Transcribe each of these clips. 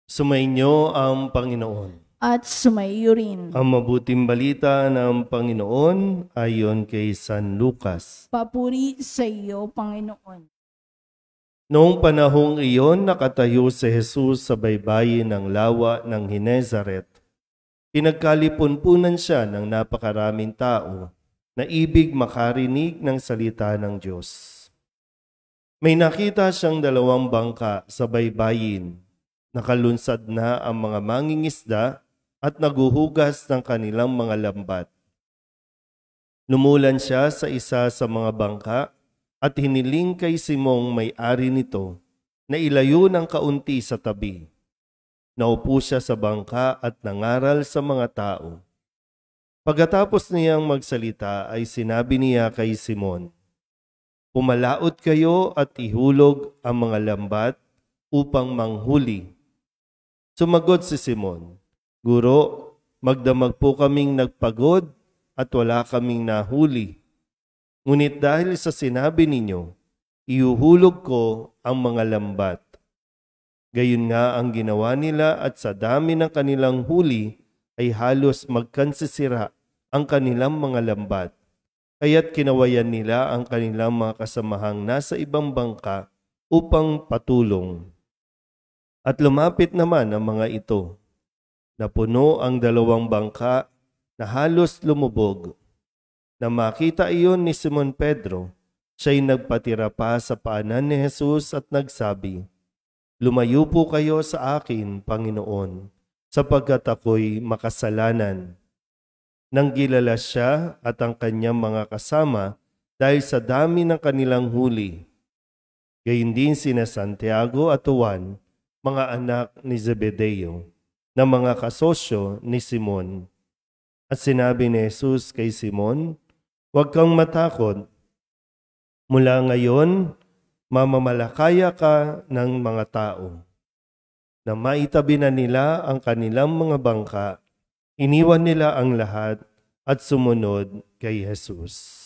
Sumainyo ang Panginoon. At sumaiyo rin. Ang mabuting balita ng Panginoon ayon kay San Lucas. Papuri sa iyo, Panginoon. Noong panahong iyon, nakatayo si Jesus sa baybayin ng lawa ng Genezaret. Pinagkalipunpunan siya ng napakaraming tao na ibig makarinig ng salita ng Diyos. May nakita siyang dalawang bangka sa baybayin. Nakalunsad na ang mga mangingisda at naguhugas ng kanilang mga lambat. Lumulan siya sa isa sa mga bangka at hiniling kay Simong may-ari nito na ilayo ng kaunti sa tabi. Naupo siya sa bangka at nangaral sa mga tao. Pagkatapos niyang magsalita ay sinabi niya kay Simon, "Pumalaot kayo at ihulog ang mga lambat upang manghuli." Sumagot si Simon, "Guro, magdamag po kaming nagpagod at wala kaming nahuli. Ngunit dahil sa sinabi ninyo, ihuhulog ko ang mga lambat." Gayon nga ang ginawa nila at sa dami ng kanilang huli ay halos magkansisira ang kanilang mga lambat. Kaya't kinawayan nila ang kanilang mga kasamahang nasa ibang bangka upang patulong. At lumapit naman ang mga ito. Napuno ang dalawang bangka na halos lumubog. Na makita iyon ni Simon Pedro, siya'y nagpatira pa sa paanan ni Jesus at nagsabi, "Lumayo po kayo sa akin, Panginoon, sapagkat ako'y makasalanan." Nang gilala siya at ang kanyang mga kasama dahil sa dami ng kanilang huli. Gayon din sina Santiago at Juan, mga anak ni Zebedeo, na mga kasosyo ni Simon. At sinabi ni Jesus kay Simon, "Huwag kang matakot. Mula ngayon, mamamalakaya ka ng mga tao." Na maitabi na nila ang kanilang mga bangka, iniwan nila ang lahat at sumunod kay Jesus.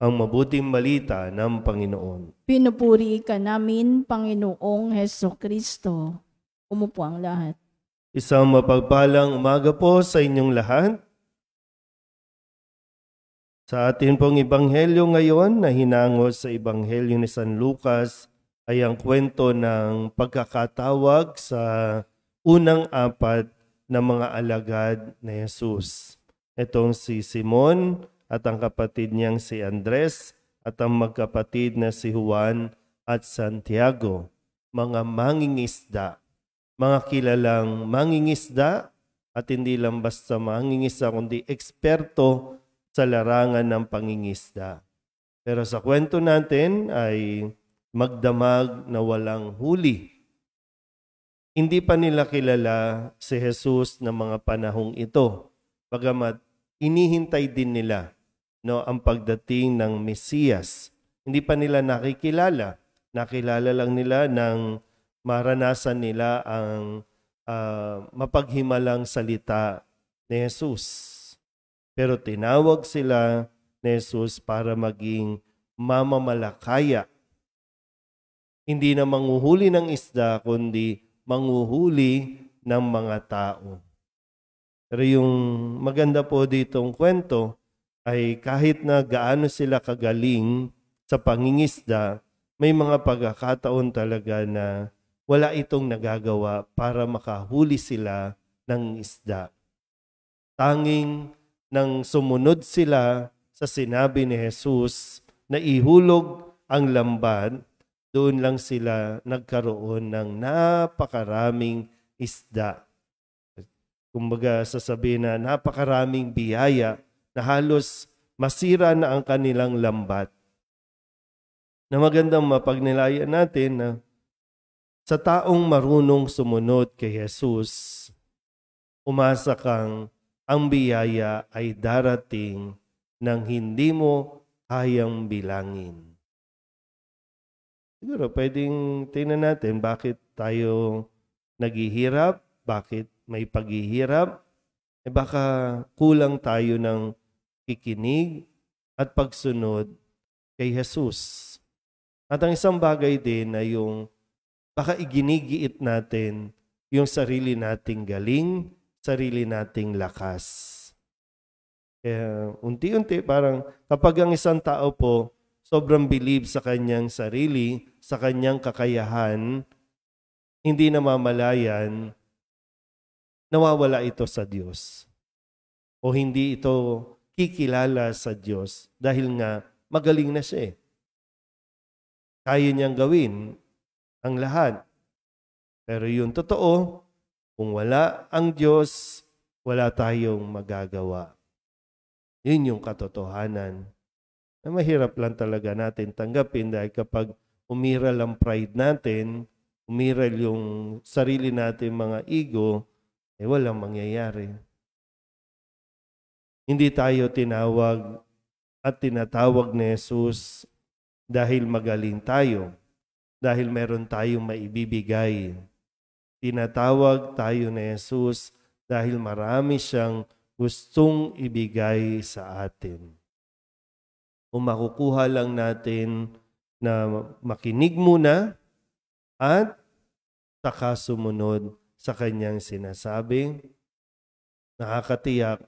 Ang mabuting balita ng Panginoon. Pinupuri ka namin, Panginoong Hesukristo. Umupo ang lahat. Isang mapagpalang umaga po sa inyong lahat. Sa atin pong ebanghelyo ngayon na hinango sa ebanghelyo ni San Lucas ay ang kwento ng pagkakatawag sa unang apat na mga alagad ni Jesus. Itong si Simon at ang kapatid niyang si Andres at ang magkapatid na si Juan at Santiago, mga mangingisda. Mga kilalang mangingisda at hindi lang basta mangingisda kundi eksperto sa larangan ng pangingisda. Pero sa kwento natin ay magdamag na walang huli. Hindi pa nila kilala si Jesus na mga panahong ito, bagamat inihintay din nila ang pagdating ng Mesiyas. Hindi pa nila nakikilala. Nakilala lang nila ng maranasan nila ang mapaghimalang salita ni Jesus. Pero tinawag sila ni Jesus para maging mamamalakaya. Hindi na manguhuli ng isda, kundi manguhuli ng mga tao. Pero yung maganda po ditong kwento ay kahit na gaano sila kagaling sa pangingisda, may mga pagkakataon talaga na wala itong nagagawa para makahuli sila ng isda. Tanging nang sumunod sila sa sinabi ni Jesus na ihulog ang lambat, doon lang sila nagkaroon ng napakaraming isda. Kumbaga sasabihin na napakaraming biyaya na halos masira na ang kanilang lambat. Na magandang mapagnilayan natin na sa taong marunong sumunod kay Jesus, umasa kang ang biyaya ay darating nang hindi mo kayang bilangin. Siguro pwedeng tingnan natin bakit tayo naghihirap, bakit may paghihirap. Baka kulang tayo ng kikinig at pagsunod kay Jesus. At ang isang bagay din ay yung baka iginigiit natin yung sarili nating galing, sarili nating lakas. Kaya unti-unti parang kapag ang isang tao po sobrang believe sa kanyang sarili, sa kanyang kakayahan, hindi namamalayan, nawawala ito sa Diyos. O hindi ito kikilala sa Diyos dahil nga magaling na siya. Kaya niyang gawin ang lahat. Pero yun totoo, kung wala ang Diyos, wala tayong magagawa. Yun yung katotohanan. Na mahirap lang talaga natin tanggapin dahil kapag umiral ang pride natin, umiral yung sarili natin mga ego, walang mangyayari. Hindi tayo tinawag at tinatawag ni Jesus dahil magaling tayo, dahil meron tayong maibibigay. Tinatawag tayo ni Jesus dahil marami siyang gustong ibigay sa atin. Kung makukuha lang natin na makinig muna at saka sumunod sa kanyang sinasabi, nakakatiyak,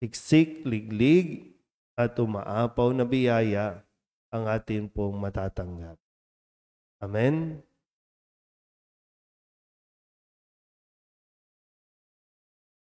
tiksik, liglig, at umaapaw na biyaya ang atin pong matatanggap. Amen?